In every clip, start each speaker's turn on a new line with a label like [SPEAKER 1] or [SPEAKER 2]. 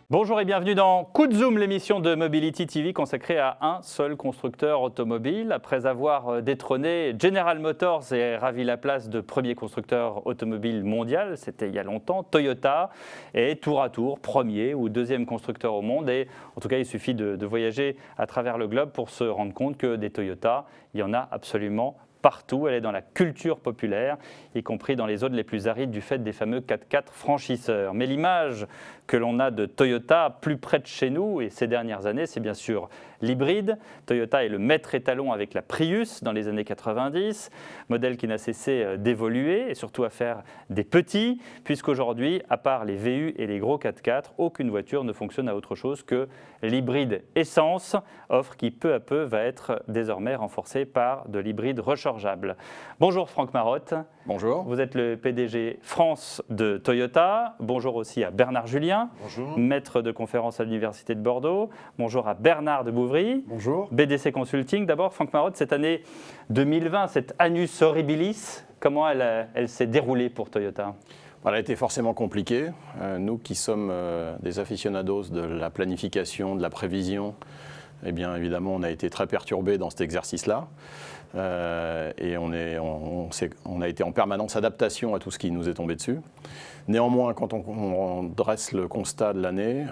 [SPEAKER 1] Bonjour et bienvenue dans Coup de Zoom, l'émission de Mobility TV consacrée à un seul constructeur automobile. Après avoir détrôné General Motors et ravi la place de premier constructeur automobile mondial, c'était il y a longtemps, Toyota est tour à tour premier ou deuxième constructeur au monde. Et en tout cas, il suffit de voyager à travers le globe pour se rendre compte que des Toyota, il y en a absolument partout. Elle est dans la culture populaire, y compris dans les zones les plus arides du fait des fameux 4x4 franchisseurs. Mais l'image que l'on a de Toyota plus près de chez nous et ces dernières années, c'est bien sûr l'hybride. Toyota est le maître étalon avec la Prius dans les années 90, modèle qui n'a cessé d'évoluer et surtout à faire des petits, puisqu'aujourd'hui, à part les VU et les gros 4x4, aucune voiture ne fonctionne à autre chose que l'hybride essence, offre qui peu à peu va être désormais renforcée par de l'hybride rechargeable. Bonjour Franck Marotte.
[SPEAKER 2] Bonjour.
[SPEAKER 1] Vous êtes le PDG France de Toyota. Bonjour aussi à Bernard Julien,
[SPEAKER 2] bonjour.
[SPEAKER 1] Maître de conférence à l'Université de Bordeaux. Bonjour à Bernard de Bouvry.
[SPEAKER 2] Bonjour.
[SPEAKER 1] BDC Consulting. D'abord, Franck Marotte, cette année 2020, cette annus horribilis, comment elle s'est déroulée pour Toyota ?
[SPEAKER 2] Elle a été forcément compliquée. Nous qui sommes des aficionados de la planification, de la prévision, eh bien évidemment on a été très perturbés dans cet exercice-là. Et on a été en permanence adaptation à tout ce qui nous est tombé dessus. Néanmoins, quand on dresse le constat de l'année,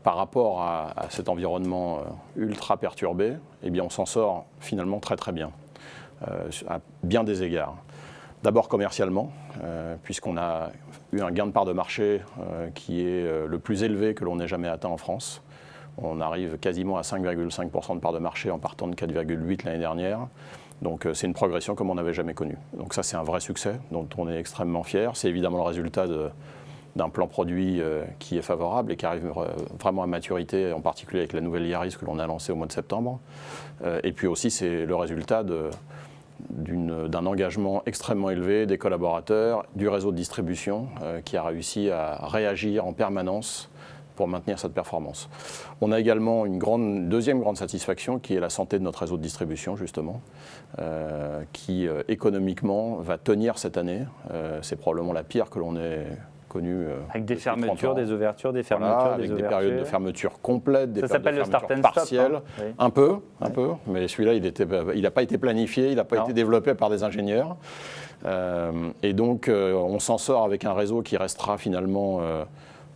[SPEAKER 2] par rapport à cet environnement ultra perturbé, eh bien on s'en sort finalement très très bien, à bien des égards. D'abord commercialement, puisqu'on a eu un gain de part de marché qui est le plus élevé que l'on ait jamais atteint en France. On arrive quasiment à 5,5% de part de marché en partant de 4,8% l'année dernière. Donc c'est une progression comme on n'avait jamais connue. Donc ça c'est un vrai succès dont on est extrêmement fiers. C'est évidemment le résultat d'un plan produit qui est favorable et qui arrive vraiment à maturité, en particulier avec la nouvelle Yaris que l'on a lancée au mois de septembre. Et puis aussi c'est le résultat d'un engagement extrêmement élevé des collaborateurs, du réseau de distribution qui a réussi à réagir en permanence pour maintenir cette performance. On a également une deuxième grande satisfaction qui est la santé de notre réseau de distribution justement, qui économiquement va tenir cette année. C'est probablement la pire que l'on ait connue.
[SPEAKER 1] Avec des fermetures, des ouvertures, des fermetures,
[SPEAKER 2] voilà, avec des périodes de fermeture complètes, des périodes de fermeture partielles.
[SPEAKER 1] Hein, oui.
[SPEAKER 2] Un peu, mais celui-là il n'a pas été planifié, il n'a pas été développé par des ingénieurs. Et donc on s'en sort avec un réseau qui restera finalement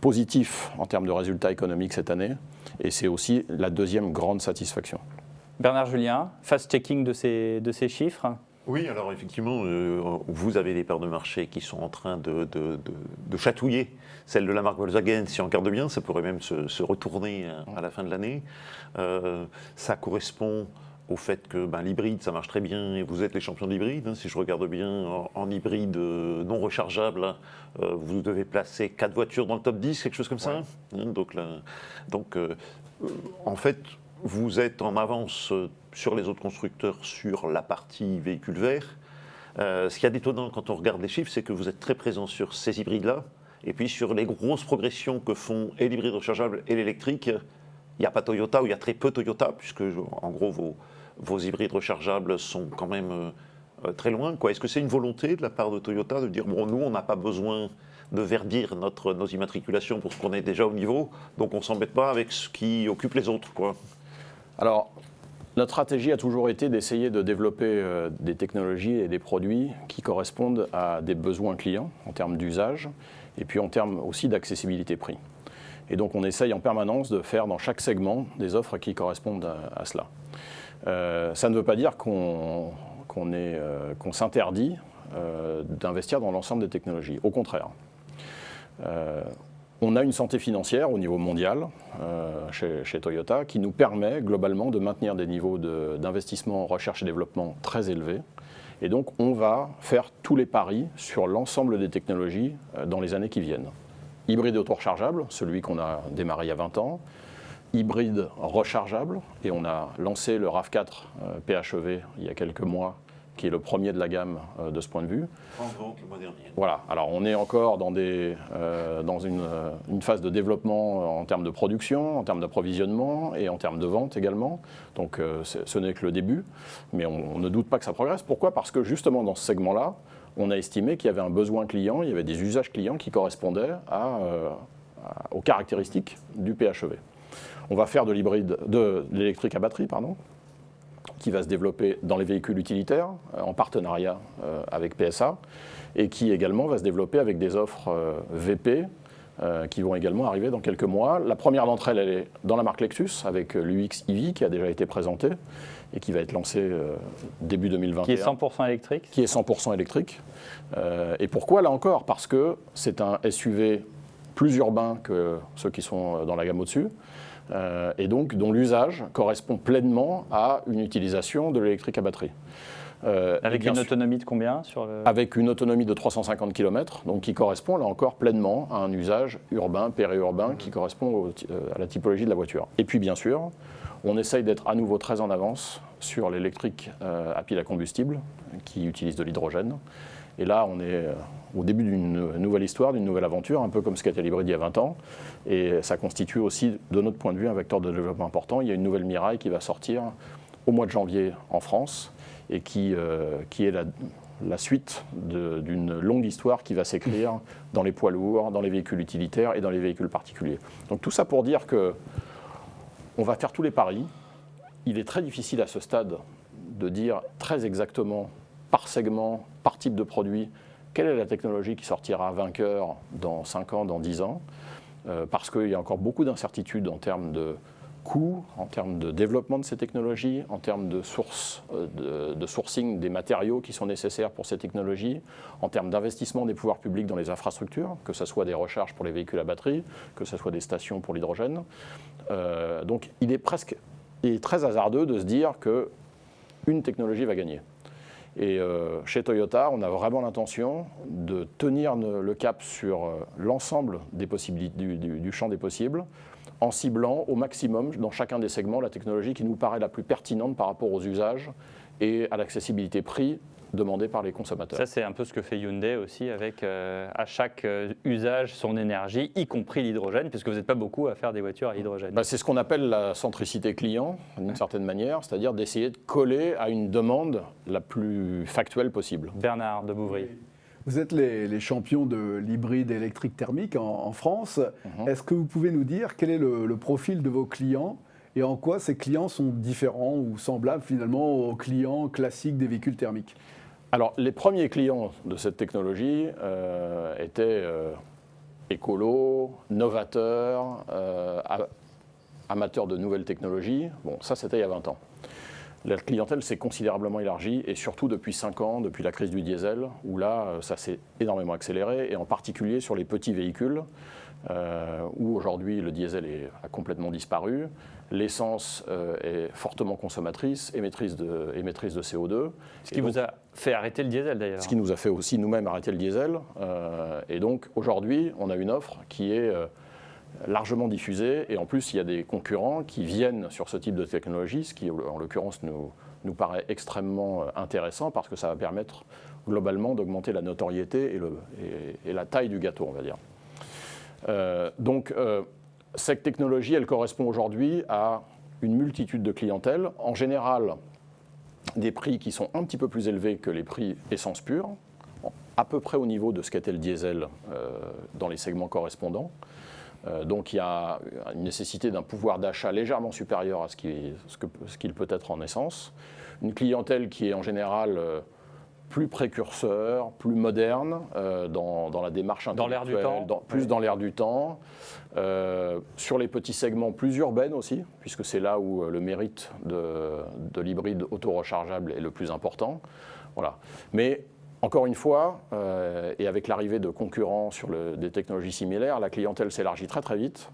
[SPEAKER 2] positif en termes de résultats économiques cette année, et c'est aussi la deuxième grande satisfaction.
[SPEAKER 1] Bernard Julien, fast-checking de ces chiffres.
[SPEAKER 3] Oui, alors effectivement, vous avez des parts de marché qui sont en train de chatouiller celle de la marque Volkswagen. Si on regarde bien, ça pourrait même se retourner à la fin de l'année. Ça correspond au fait que l'hybride, ça marche très bien et vous êtes les champions de l'hybride. Hein. Si je regarde bien, en hybride non rechargeable, vous devez placer 4 voitures dans le top 10, quelque chose comme ça. Hein. Donc, en fait, vous êtes en avance sur les autres constructeurs sur la partie véhicule vert. Ce qui est d'étonnant quand on regarde les chiffres, c'est que vous êtes très présent sur ces hybrides-là. Et puis sur les grosses progressions que font et l'hybride rechargeable et l'électrique, il n'y a pas Toyota ou il y a très peu Toyota, puisque en gros vos hybrides rechargeables sont quand même très loin. Est-ce que c'est une volonté de la part de Toyota de dire bon, nous on n'a pas besoin de verdir nos immatriculations pour ce qu'on est déjà au niveau, donc on ne s'embête pas avec ce qui occupe les autres, quoi.
[SPEAKER 2] Alors, notre stratégie a toujours été d'essayer de développer des technologies et des produits qui correspondent à des besoins clients en termes d'usage et puis en termes aussi d'accessibilité prix. Et donc on essaye en permanence de faire dans chaque segment des offres qui correspondent à cela. Ça ne veut pas dire qu'on s'interdit d'investir dans l'ensemble des technologies. Au contraire. On a une santé financière au niveau mondial chez Toyota qui nous permet globalement de maintenir des niveaux d'investissement en recherche et développement très élevés. Et donc on va faire tous les paris sur l'ensemble des technologies dans les années qui viennent. Hybride auto-rechargeable, celui qu'on a démarré il y a 20 ans. Hybride rechargeable, et on a lancé le RAV4 PHEV il y a quelques mois, qui est le premier de la gamme de ce point de vue.
[SPEAKER 3] En vente le mois dernier.
[SPEAKER 2] Voilà, alors on est encore dans une phase de développement en termes de production, en termes d'approvisionnement et en termes de vente également. Donc ce n'est que le début, mais on ne doute pas que ça progresse. Pourquoi ? Parce que justement dans ce segment-là, on a estimé qu'il y avait un besoin client, il y avait des usages clients qui correspondaient aux caractéristiques du PHEV. On va faire de l'électrique à batterie, qui va se développer dans les véhicules utilitaires en partenariat avec PSA et qui également va se développer avec des offres VP qui vont également arriver dans quelques mois. La première d'entre elles, elle est dans la marque Lexus avec l'UX EV qui a déjà été présenté et qui va être lancé début 2021.
[SPEAKER 1] Qui est 100% électrique.
[SPEAKER 2] Qui est 100% électrique. Et pourquoi là encore? Parce que c'est un SUV plus urbain que ceux qui sont dans la gamme au-dessus. Et donc dont l'usage correspond pleinement à une utilisation de l'électrique à batterie.
[SPEAKER 1] Avec une autonomie de combien
[SPEAKER 2] Avec une autonomie de 350 km, donc qui correspond là encore pleinement à un usage urbain, périurbain, qui correspond à la typologie de la voiture. Et puis bien sûr, on essaye d'être à nouveau très en avance sur l'électrique à pile à combustible, qui utilise de l'hydrogène. Et là, on est au début d'une nouvelle histoire, d'une nouvelle aventure, un peu comme ce qu'était l'hybride il y a 20 ans. Et ça constitue aussi, de notre point de vue, un vecteur de développement important. Il y a une nouvelle Mirai qui va sortir au mois de janvier en France et qui est la suite d'une longue histoire qui va s'écrire dans les poids lourds, dans les véhicules utilitaires et dans les véhicules particuliers. Donc tout ça pour dire qu'on va faire tous les paris. Il est très difficile à ce stade de dire très exactement, par segment, par type de produit, quelle est la technologie qui sortira vainqueur dans 5 ans, dans 10 ans, parce qu'il y a encore beaucoup d'incertitudes en termes de coûts, en termes de développement de ces technologies, en termes de sourcing des matériaux qui sont nécessaires pour ces technologies, en termes d'investissement des pouvoirs publics dans les infrastructures, que ce soit des recharges pour les véhicules à batterie, que ce soit des stations pour l'hydrogène. Donc il est très hasardeux de se dire qu'une technologie va gagner. Et chez Toyota, on a vraiment l'intention de tenir le cap sur l'ensemble des possibilités, du champ des possibles, en ciblant au maximum dans chacun des segments la technologie qui nous paraît la plus pertinente par rapport aux usages et à l'accessibilité prix demandée par les consommateurs.
[SPEAKER 1] Ça, c'est un peu ce que fait Hyundai aussi avec à chaque usage son énergie, y compris l'hydrogène, puisque vous n'êtes pas beaucoup à faire des voitures à hydrogène.
[SPEAKER 2] C'est ce qu'on appelle la centricité client, d'une certaine manière, c'est-à-dire d'essayer de coller à une demande la plus factuelle possible.
[SPEAKER 1] Bernard de Bouvry.
[SPEAKER 4] Vous êtes les champions de l'hybride électrique thermique en France. Est-ce que vous pouvez nous dire quel est le profil de vos clients et en quoi ces clients sont différents ou semblables finalement aux clients classiques des véhicules thermiques?
[SPEAKER 2] Alors, les premiers clients de cette technologie étaient écolos, novateurs, amateurs de nouvelles technologies. Bon, ça, c'était il y a 20 ans. La clientèle s'est considérablement élargie, et surtout depuis 5 ans, depuis la crise du diesel, où là, ça s'est énormément accéléré, et en particulier sur les petits véhicules, où aujourd'hui le diesel a complètement disparu, l'essence est fortement consommatrice, émettrice de CO2.
[SPEAKER 1] Ce qui vous a fait arrêter le diesel d'ailleurs.
[SPEAKER 2] Ce qui nous a fait aussi nous-mêmes arrêter le diesel. Et donc aujourd'hui, on a une offre qui est largement diffusée, et en plus il y a des concurrents qui viennent sur ce type de technologie, ce qui en l'occurrence nous paraît extrêmement intéressant, parce que ça va permettre globalement d'augmenter la notoriété et la taille du gâteau, on va dire. Cette technologie, elle correspond aujourd'hui à une multitude de clientèles, en général des prix qui sont un petit peu plus élevés que les prix essence pure, à peu près au niveau de ce qu'était le diesel dans les segments correspondants. Donc il y a une nécessité d'un pouvoir d'achat légèrement supérieur à ce qu'il peut être en essence. Une clientèle qui est en général plus précurseur, plus moderne dans la démarche intellectuelle.
[SPEAKER 1] Dans l'air du temps.
[SPEAKER 2] Plus dans l'air du temps. Sur les petits segments plus urbaines aussi, puisque c'est là où le mérite de l'hybride auto-rechargeable est le plus important. Voilà. Mais encore une fois, et avec l'arrivée de concurrents sur des technologies similaires, la clientèle s'élargit très très vite.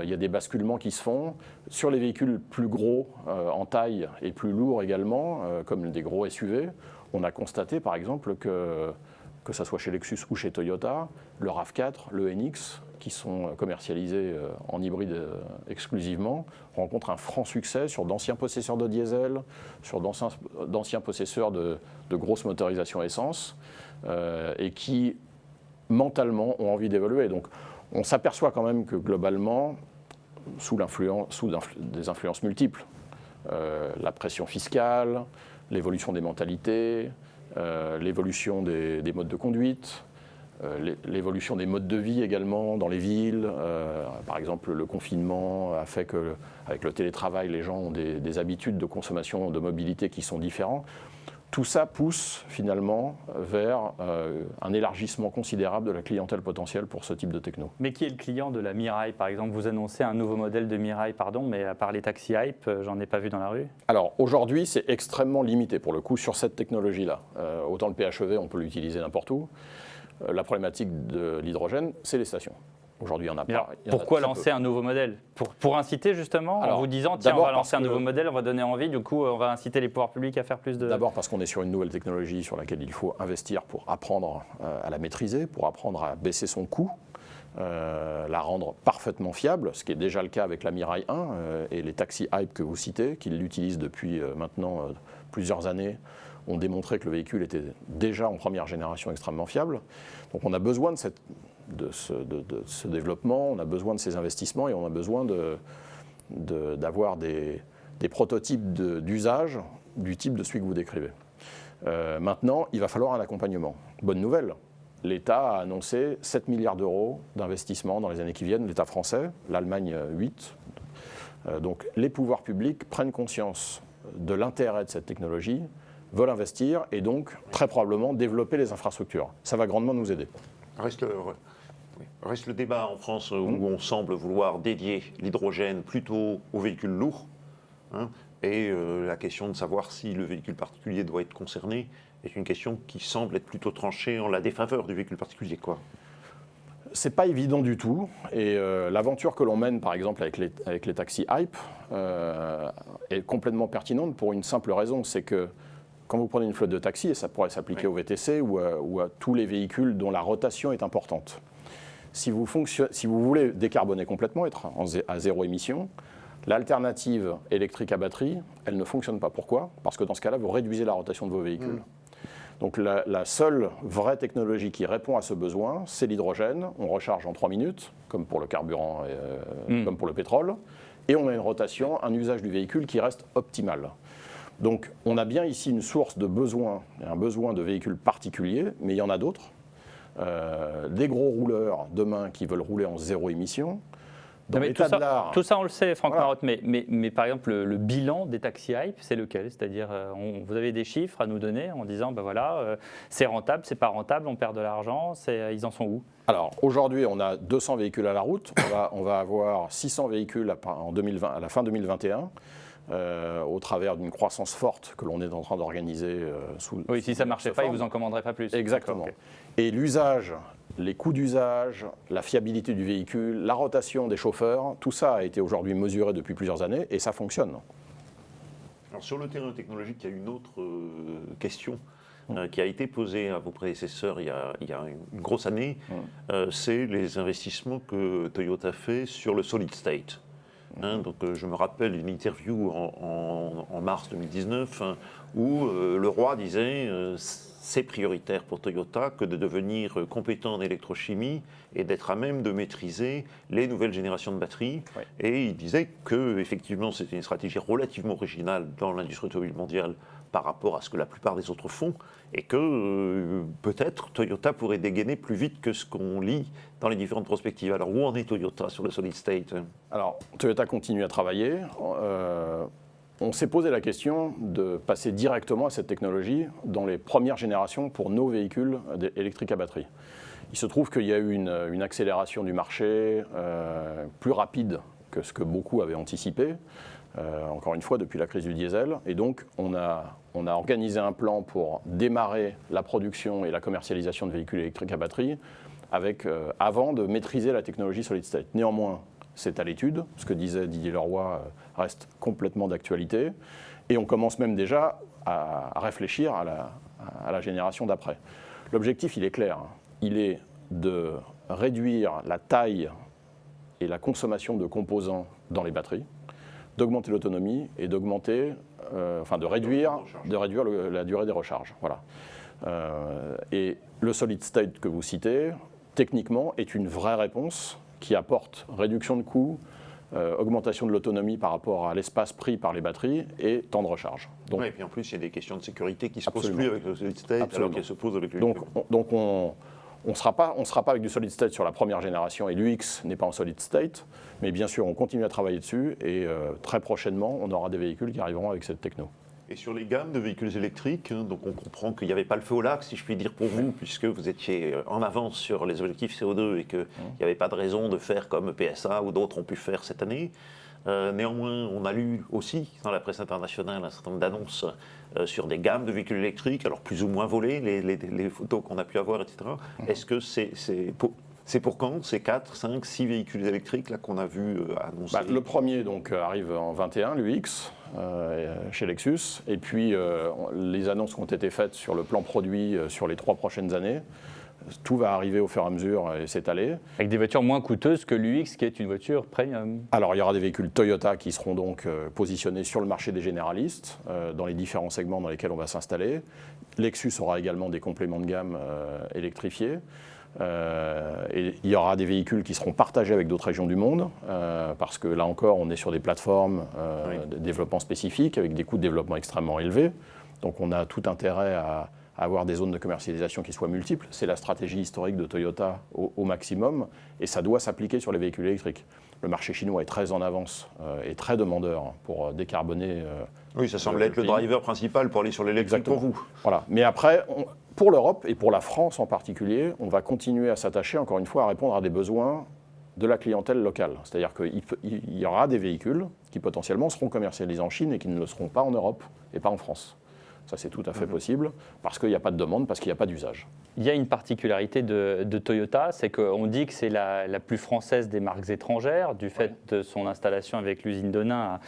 [SPEAKER 2] Il y a des basculements qui se font. Sur les véhicules plus gros en taille et plus lourds également, comme des gros SUV, on a constaté par exemple que ce soit chez Lexus ou chez Toyota, le RAV4, le NX, qui sont commercialisés en hybride exclusivement, rencontrent un franc succès sur d'anciens possesseurs de diesel, sur d'anciens possesseurs de grosses motorisations essence, et qui mentalement ont envie d'évoluer. Donc on s'aperçoit quand même que globalement, sous des influences multiples, la pression fiscale, l'évolution des mentalités, l'évolution des modes de conduite, l'évolution des modes de vie également dans les villes. Par exemple, le confinement a fait qu'avec le télétravail, les gens ont des habitudes de consommation, de mobilité qui sont différentes. Tout ça pousse finalement vers un élargissement considérable de la clientèle potentielle pour ce type de techno.
[SPEAKER 1] Mais qui est le client de la Mirai, par exemple? Vous annoncez un nouveau modèle de Mirai, pardon, mais à part les taxis hype, j'en ai pas vu dans la rue.
[SPEAKER 2] Alors aujourd'hui, c'est extrêmement limité pour le coup sur cette technologie-là. Autant le PHEV, on peut l'utiliser n'importe où. La problématique de l'hydrogène, c'est les stations. Aujourd'hui, il n'y en a pas.
[SPEAKER 1] Pourquoi lancer un nouveau modèle? Pour inciter justement, en vous disant, tiens, on va lancer un nouveau modèle, on va donner envie, du coup, on va inciter les pouvoirs publics à faire plus de...
[SPEAKER 2] D'abord parce qu'on est sur une nouvelle technologie sur laquelle il faut investir pour apprendre à la maîtriser, pour apprendre à baisser son coût, la rendre parfaitement fiable, ce qui est déjà le cas avec la Mirai 1 et les taxis hype que vous citez, qui l'utilisent depuis maintenant plusieurs années, ont démontré que le véhicule était déjà en première génération extrêmement fiable. Donc on a besoin de ce développement, on a besoin de ces investissements et on a besoin d'avoir des prototypes d'usage du type de celui que vous décrivez. Maintenant, il va falloir un accompagnement. Bonne nouvelle, l'État a annoncé 7 milliards d'euros d'investissement dans les années qui viennent, l'État français, l'Allemagne 8. Donc les pouvoirs publics prennent conscience de l'intérêt de cette technologie, veulent investir et donc très probablement développer les infrastructures. Ça va grandement nous aider.
[SPEAKER 3] Reste le débat en France où on semble vouloir dédier l'hydrogène plutôt aux véhicules lourds, hein, et la question de savoir si le véhicule particulier doit être concerné est une question qui semble être plutôt tranchée en la défaveur du véhicule particulier, quoi.
[SPEAKER 2] C'est pas évident du tout, et l'aventure que l'on mène par exemple avec les taxis hype est complètement pertinente pour une simple raison, c'est que quand vous prenez une flotte de taxis, et ça pourrait s'appliquer au VTC ou à tous les véhicules dont la rotation est importante, si vous voulez décarboner complètement, être à zéro émission, l'alternative électrique à batterie, elle ne fonctionne pas. Pourquoi? Parce que dans ce cas-là, vous réduisez la rotation de vos véhicules. Donc la seule vraie technologie qui répond à ce besoin, c'est l'hydrogène. On recharge en 3 minutes, comme pour le carburant, comme pour le pétrole, et on a une rotation, un usage du véhicule qui reste optimal. Donc on a bien ici une source de besoin, un besoin de véhicules particuliers, mais il y en a d'autres. Des gros rouleurs demain qui veulent rouler en zéro émission. Dans l'état de l'art.
[SPEAKER 1] Tout ça, on le sait, Franck
[SPEAKER 2] Voilà.
[SPEAKER 1] Marotte, mais par exemple, le bilan des taxis hype, c'est lequel? C'est-à-dire, vous avez des chiffres à nous donner en disant, ben voilà, c'est rentable, c'est pas rentable, on perd de l'argent, ils en sont où?
[SPEAKER 2] Alors aujourd'hui, on a 200 véhicules à la route. On va avoir 600 véhicules à la fin 2021. Au travers d'une croissance forte que l'on est en train d'organiser sous.
[SPEAKER 1] Oui, si ça ne marchait pas, ils ne vous en commanderaient pas plus.
[SPEAKER 2] Exactement.
[SPEAKER 1] Okay.
[SPEAKER 2] Et l'usage, les coûts d'usage, la fiabilité du véhicule, la rotation des chauffeurs, tout ça a été aujourd'hui mesuré depuis plusieurs années et ça fonctionne.
[SPEAKER 3] Alors sur le terrain technologique, il y a une autre question qui a été posée à vos prédécesseurs il y a une grosse année. C'est les investissements que Toyota fait sur le solid state. Donc, je me rappelle une interview en mars 2019 où le roi disait c'est prioritaire pour Toyota que de devenir compétent en électrochimie et d'être à même de maîtriser les nouvelles générations de batteries.
[SPEAKER 1] Oui.
[SPEAKER 3] Et il disait que effectivement c'était une stratégie relativement originale dans l'industrie automobile mondiale par rapport à ce que la plupart des autres font, et que peut-être Toyota pourrait dégainer plus vite que ce qu'on lit dans les différentes prospectives. Alors où en est Toyota sur le solid state?
[SPEAKER 2] Alors Toyota continue à travailler. On s'est posé la question de passer directement à cette technologie dans les premières générations pour nos véhicules électriques à batterie. Il se trouve qu'il y a eu une accélération du marché plus rapide que ce que beaucoup avaient anticipé. Encore une fois, depuis la crise du diesel. Et donc, on a organisé un plan pour démarrer la production et la commercialisation de véhicules électriques à batterie avant de maîtriser la technologie solid state. Néanmoins, c'est à l'étude. Ce que disait Didier Leroy reste complètement d'actualité. Et on commence même déjà à réfléchir à la génération d'après. L'objectif, il est clair. Il est de réduire la taille et la consommation de composants dans les batteries, d'augmenter l'autonomie et de réduire la durée des recharges. Voilà. Et le solid state que vous citez, techniquement, est une vraie réponse qui apporte réduction de coûts, augmentation de l'autonomie par rapport à l'espace pris par les batteries et temps de recharge.
[SPEAKER 3] Donc, et puis en plus, il y a des questions de sécurité qui ne se posent
[SPEAKER 2] Absolument.
[SPEAKER 3] plus avec le solid state,
[SPEAKER 2] Absolument.
[SPEAKER 3] alors qu'elles se posent avec le
[SPEAKER 2] Donc on ne sera pas avec du solid state sur la première génération, et l'UX n'est pas en solid state, mais bien sûr, on continue à travailler dessus, et très prochainement, on aura des véhicules qui arriveront avec cette techno.
[SPEAKER 3] Et sur les gammes de véhicules électriques, donc on comprend qu'il n'y avait pas le feu au lac, si je puis dire, pour vous, puisque vous étiez en avance sur les objectifs CO2 et qu'il n'y avait pas de raison de faire comme PSA ou d'autres ont pu faire cette année. Néanmoins, on a lu aussi dans la presse internationale un certain nombre d'annonces sur des gammes de véhicules électriques, alors plus ou moins volées, les photos qu'on a pu avoir, etc. Est-ce que c'est pour quand ces 4, 5, 6 véhicules électriques là, qu'on a vu annoncer?
[SPEAKER 2] Le premier donc, arrive en 21, l'UX, chez Lexus. Et puis, les annonces qui ont été faites sur le plan produit sur les 3 prochaines années, tout va arriver au fur et à mesure et s'étaler.
[SPEAKER 1] Avec des voitures moins coûteuses que l'UX, qui est une voiture premium.
[SPEAKER 2] Alors, il y aura des véhicules Toyota qui seront donc positionnés sur le marché des généralistes, dans les différents segments dans lesquels on va s'installer. Lexus aura également des compléments de gamme électrifiés. Et il y aura des véhicules qui seront partagés avec d'autres régions du monde, parce que là encore, on est sur des plateformes de développement spécifiques, avec des coûts de développement extrêmement élevés. Donc on a tout intérêt à avoir des zones de commercialisation qui soient multiples. C'est la stratégie historique de Toyota au maximum, et ça doit s'appliquer sur les véhicules électriques. Le marché chinois est très en avance et très demandeur pour décarboner.
[SPEAKER 3] Oui, ça semble être le driver principal pour aller sur l'électrique pour vous.
[SPEAKER 2] Voilà. Mais après, pour l'Europe et pour la France en particulier, on va continuer à s'attacher, encore une fois, à répondre à des besoins de la clientèle locale. C'est-à-dire qu'il y aura des véhicules qui potentiellement seront commercialisés en Chine et qui ne le seront pas en Europe et pas en France. Ça, c'est tout à fait possible, parce qu'il n'y a pas de demande, parce qu'il n'y a pas d'usage.
[SPEAKER 1] Il y a une particularité de Toyota, c'est qu'on dit que c'est la plus française des marques étrangères, du fait de son installation avec l'usine de Nain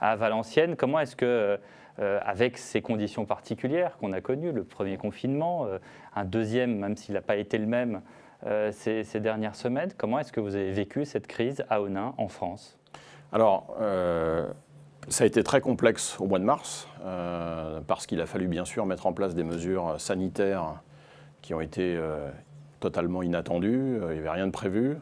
[SPEAKER 1] à Valenciennes. Comment est-ce que, avec ces conditions particulières qu'on a connues, le premier confinement, un deuxième, même s'il n'a pas été le même ces dernières semaines, comment est-ce que vous avez vécu cette crise à Onnin, en France?
[SPEAKER 2] Alors, ça a été très complexe au mois de mars, parce qu'il a fallu bien sûr mettre en place des mesures sanitaires qui ont été totalement inattendues, il n'y avait rien de prévu.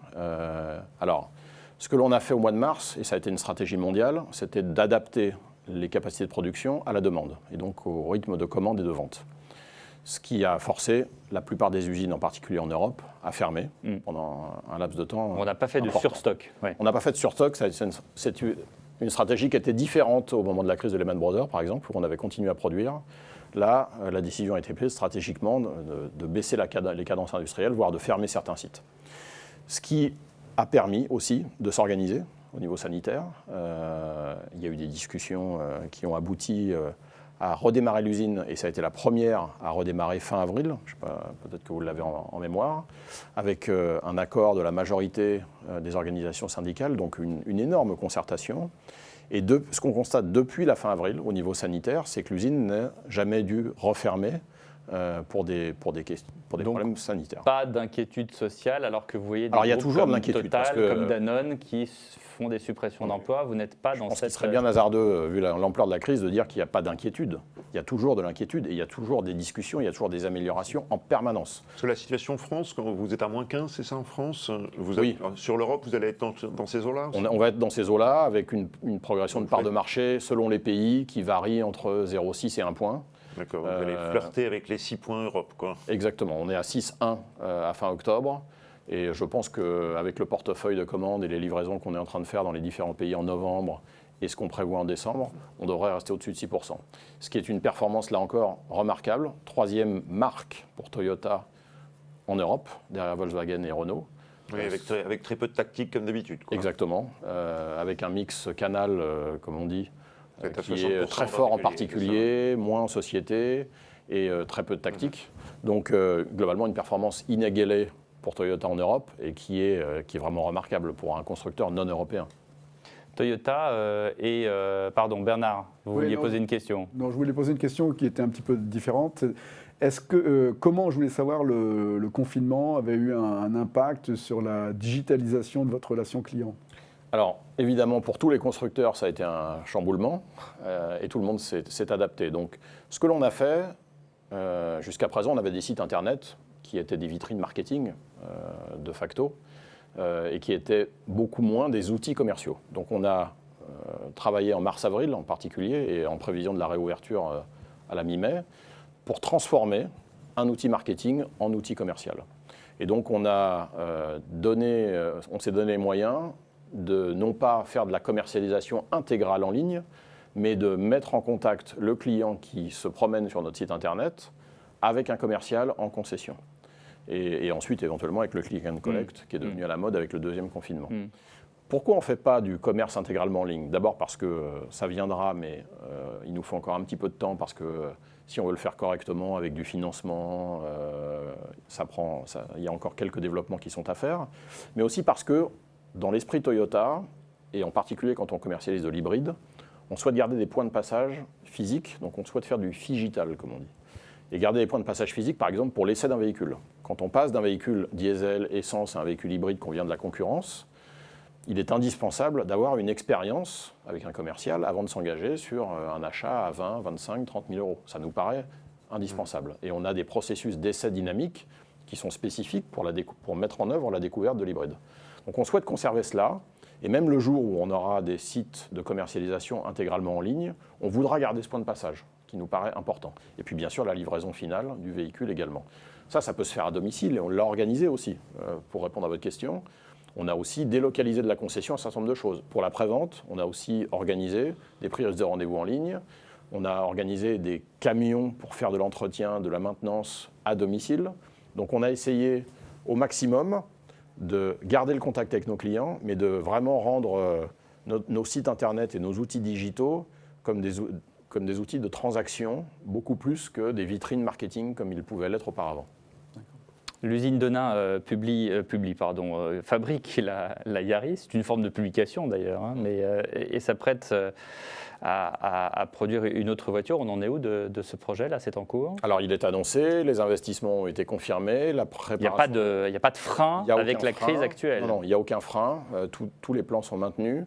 [SPEAKER 2] Alors, ce que l'on a fait au mois de mars, et ça a été une stratégie mondiale, c'était d'adapter les capacités de production à la demande, et donc au rythme de commande et de vente. Ce qui a forcé la plupart des usines, en particulier en Europe, à fermer pendant un laps de temps.
[SPEAKER 1] On n'a pas fait
[SPEAKER 2] important.
[SPEAKER 1] de surstock. Ouais.
[SPEAKER 2] On n'a pas fait de surstock, c'est une stratégie qui était différente au moment de la crise de Lehman Brothers, par exemple, où on avait continué à produire. Là, la décision a été prise stratégiquement de baisser les cadences industrielles, voire de fermer certains sites. Ce qui a permis aussi de s'organiser au niveau sanitaire. Il y a eu des discussions qui ont abouti à redémarrer l'usine, et ça a été la première à redémarrer fin avril, je sais pas, peut-être que vous l'avez en mémoire, avec un accord de la majorité des organisations syndicales, donc une énorme concertation. Et ce qu'on constate depuis la fin avril au niveau sanitaire, c'est que l'usine n'a jamais dû refermer pour des problèmes sanitaires.
[SPEAKER 1] Pas d'inquiétude sociale, alors que vous voyez des
[SPEAKER 2] Alors, il y a
[SPEAKER 1] groupes
[SPEAKER 2] toujours de
[SPEAKER 1] comme
[SPEAKER 2] l'inquiétude,
[SPEAKER 1] Total,
[SPEAKER 2] parce que
[SPEAKER 1] comme Danone, qui font des suppressions d'emplois. Vous n'êtes pas dans
[SPEAKER 2] Je pense
[SPEAKER 1] cette...
[SPEAKER 2] qu'il serait bien hasardeux, vu l'ampleur de la crise, de dire qu'il n'y a pas d'inquiétude. Il y a toujours de l'inquiétude, et il y a toujours des discussions, il y a toujours des améliorations en permanence.
[SPEAKER 3] Parce que la situation en France, quand vous êtes à moins 15, c'est ça en France?
[SPEAKER 2] Oui.
[SPEAKER 3] Sur l'Europe, vous allez être dans ces eaux-là?
[SPEAKER 2] On va être dans ces eaux-là, avec une progression de part de marché selon les pays qui varie entre 0,6 et 1 point.
[SPEAKER 3] D'accord, vous allez flirter avec les 6 points Europe, quoi.
[SPEAKER 2] Exactement, on est à 6,1 à fin octobre. Et je pense qu'avec le portefeuille de commandes et les livraisons qu'on est en train de faire dans les différents pays en novembre et ce qu'on prévoit en décembre, on devrait rester au-dessus de 6%. Ce qui est une performance, là encore, remarquable. 3e marque pour Toyota en Europe, derrière Volkswagen et Renault.
[SPEAKER 3] Oui, avec très peu de tactique comme d'habitude, quoi.
[SPEAKER 2] Exactement, avec un mix canal, comme on dit, qui est très
[SPEAKER 3] en
[SPEAKER 2] fort en
[SPEAKER 3] particulier,
[SPEAKER 2] particulier, moins en société et très peu de tactique. Donc globalement une performance inégalée pour Toyota en Europe et qui est vraiment remarquable pour un constructeur non européen.
[SPEAKER 1] Toyota pardon Bernard, vous vouliez poser une question.
[SPEAKER 4] Non, je voulais poser une question qui était un petit peu différente. Comment, je voulais savoir, le confinement avait eu un impact sur la digitalisation de votre relation client?
[SPEAKER 2] Alors, évidemment, pour tous les constructeurs, ça a été un chamboulement et tout le monde s'est adapté. Donc, ce que l'on a fait, jusqu'à présent, on avait des sites internet qui étaient des vitrines marketing, de facto. et qui étaient beaucoup moins des outils commerciaux. Donc on a travaillé en mars-avril en particulier, et en prévision de la réouverture à la mi-mai, pour transformer un outil marketing en outil commercial. Et donc on s'est donné les moyens de non pas faire de la commercialisation intégrale en ligne, mais de mettre en contact le client qui se promène sur notre site internet avec un commercial en concession. Et ensuite, éventuellement, avec le click and collect, qui est devenu à la mode avec le deuxième confinement. Pourquoi on ne fait pas du commerce intégralement en ligne? D'abord parce que ça viendra, mais il nous faut encore un petit peu de temps, parce que si on veut le faire correctement avec du financement, il y a encore quelques développements qui sont à faire. Mais aussi parce que dans l'esprit Toyota, et en particulier quand on commercialise de l'hybride, on souhaite garder des points de passage physiques, donc on souhaite faire du phygital, comme on dit. Et garder des points de passage physiques, par exemple, pour l'essai d'un véhicule. Quand on passe d'un véhicule diesel, essence à un véhicule hybride qu'on vient de la concurrence, il est indispensable d'avoir une expérience avec un commercial avant de s'engager sur un achat à 20, 25, 30 000 euros. Ça nous paraît indispensable. Et on a des processus d'essai dynamique qui sont spécifiques pour mettre en œuvre la découverte de l'hybride. Donc on souhaite conserver cela. Et même le jour où on aura des sites de commercialisation intégralement en ligne, on voudra garder ce point de passage, qui nous paraît important. Et puis bien sûr la livraison finale du véhicule également. Ça peut se faire à domicile, et on l'a organisé aussi, pour répondre à votre question. On a aussi délocalisé de la concession un certain nombre de choses. Pour la prévente, on a aussi organisé des prises de rendez-vous en ligne. On a organisé des camions pour faire de l'entretien, de la maintenance à domicile. Donc on a essayé au maximum de garder le contact avec nos clients, mais de vraiment rendre nos sites internet et nos outils digitaux comme des outils de transaction, beaucoup plus que des vitrines marketing comme ils pouvaient l'être auparavant.
[SPEAKER 1] L'usine de Nain fabrique la Yaris. C'est une forme de publication d'ailleurs, hein, et s'apprête à produire une autre voiture. On en est où de ce projet-là? C'est en cours?
[SPEAKER 2] Alors il est annoncé, les investissements ont été confirmés, la préparation...
[SPEAKER 1] Il n'y a pas de frein avec la crise actuelle?
[SPEAKER 2] Non, il n'y a aucun frein. Tous les plans sont maintenus.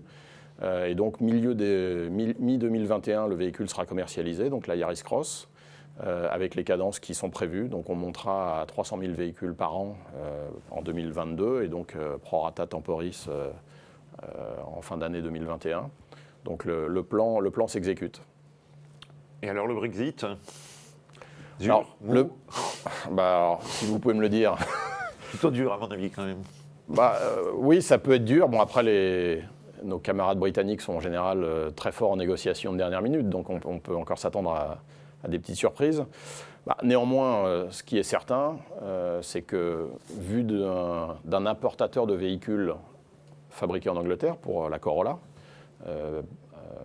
[SPEAKER 2] Et donc mi-2021, le véhicule sera commercialisé, donc la Yaris Cross, avec les cadences qui sont prévues. Donc on montera à 300 000 véhicules par an en 2022, et donc prorata temporis en fin d'année 2021. Donc le plan s'exécute.
[SPEAKER 3] Et alors le Brexit?
[SPEAKER 2] Alors, si vous pouvez me le dire.
[SPEAKER 3] Plutôt dur à mon avis quand même.
[SPEAKER 2] Oui, ça peut être dur. Bon, après, nos camarades britanniques sont en général très forts en négociation de dernière minute, donc on peut encore s'attendre à des petites surprises. Néanmoins, ce qui est certain, c'est que vu d'un importateur de véhicules fabriqués en Angleterre pour la Corolla,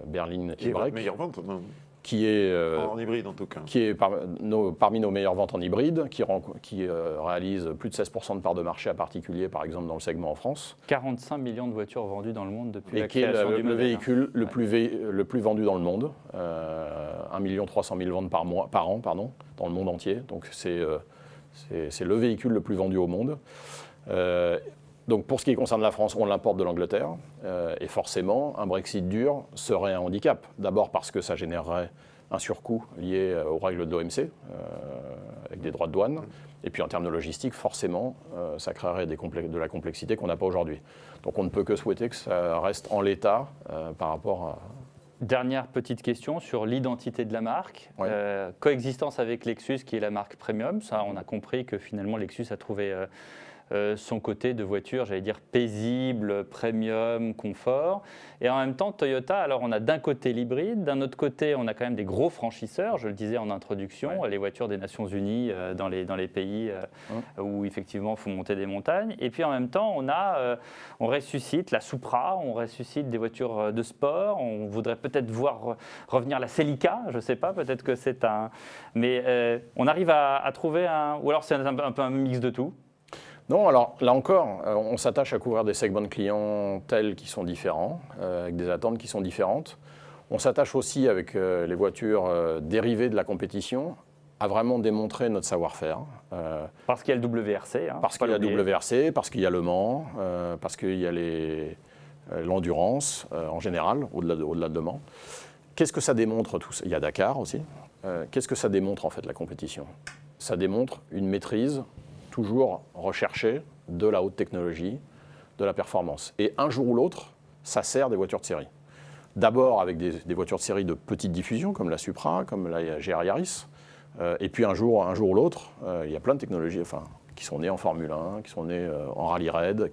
[SPEAKER 2] Berlin
[SPEAKER 3] qui est votre meilleure vente, non?
[SPEAKER 2] Qui est
[SPEAKER 3] en hybride en tout cas.
[SPEAKER 2] Qui est parmi nos meilleures ventes en hybride, qui réalise plus de 16% de part de marché à particulier, par exemple dans le segment en France.
[SPEAKER 1] 45 millions de voitures vendues dans le monde depuis la
[SPEAKER 2] création
[SPEAKER 1] du modèle.
[SPEAKER 2] Et qui est le véhicule le plus vendu dans le monde, 1 300 000 ventes par an, dans le monde entier. Donc c'est le véhicule le plus vendu au monde. Donc pour ce qui concerne la France, on l'importe de l'Angleterre, et forcément, un Brexit dur serait un handicap. D'abord parce que ça générerait un surcoût lié aux règles de l'OMC, avec des droits de douane, et puis en termes de logistique, forcément, ça créerait de la complexité qu'on n'a pas aujourd'hui. Donc on ne peut que souhaiter que ça reste en l'état par rapport à...
[SPEAKER 1] Dernière petite question sur l'identité de la marque.
[SPEAKER 2] Oui.
[SPEAKER 1] Coexistence avec Lexus, qui est la marque premium. Ça, on a compris que finalement, Lexus a trouvé... son côté de voiture, j'allais dire paisible, premium, confort. Et en même temps, Toyota, alors on a d'un côté l'hybride, d'un autre côté, on a quand même des gros franchisseurs, je le disais en introduction, les voitures des Nations Unies dans les pays où effectivement il faut monter des montagnes. Et puis en même temps, on ressuscite la Supra, on ressuscite des voitures de sport, on voudrait peut-être voir revenir la Celica, je ne sais pas, peut-être que c'est un... Mais on arrive à trouver un... Ou alors c'est un peu un mix de tout.
[SPEAKER 2] Non, alors là encore, on s'attache à couvrir des segments de clientèle qui sont différents, avec des attentes qui sont différentes. On s'attache aussi avec les voitures dérivées de la compétition à vraiment démontrer notre savoir-faire.
[SPEAKER 1] Parce qu'il y a le WRC.
[SPEAKER 2] Parce qu'il y a le WRC, parce qu'il y a Le Mans, parce qu'il y a l'endurance en général, au-delà de Le Mans. Qu'est-ce que ça démontre tout ça? Il y a Dakar aussi. Qu'est-ce que ça démontre en fait la compétition? Ça démontre une maîtrise toujours recherchée de la haute technologie, de la performance. Et un jour ou l'autre, ça sert des voitures de série. D'abord avec des voitures de série de petite diffusion, comme la Supra, comme la GR Yaris. Et puis un jour ou l'autre, il y a plein de technologies qui sont nées en Formule 1, qui sont nées en rallye raid,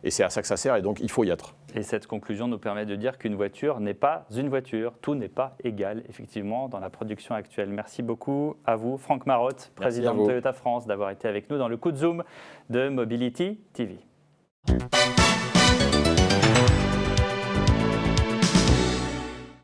[SPEAKER 2] et c'est à ça que ça sert, et donc il faut y être.
[SPEAKER 1] Et cette conclusion nous permet de dire qu'une voiture n'est pas une voiture. Tout n'est pas égal, effectivement, dans la production actuelle. Merci beaucoup à vous, Franck Marotte, président de Toyota France, d'avoir été avec nous dans le coup de zoom de Mobility TV.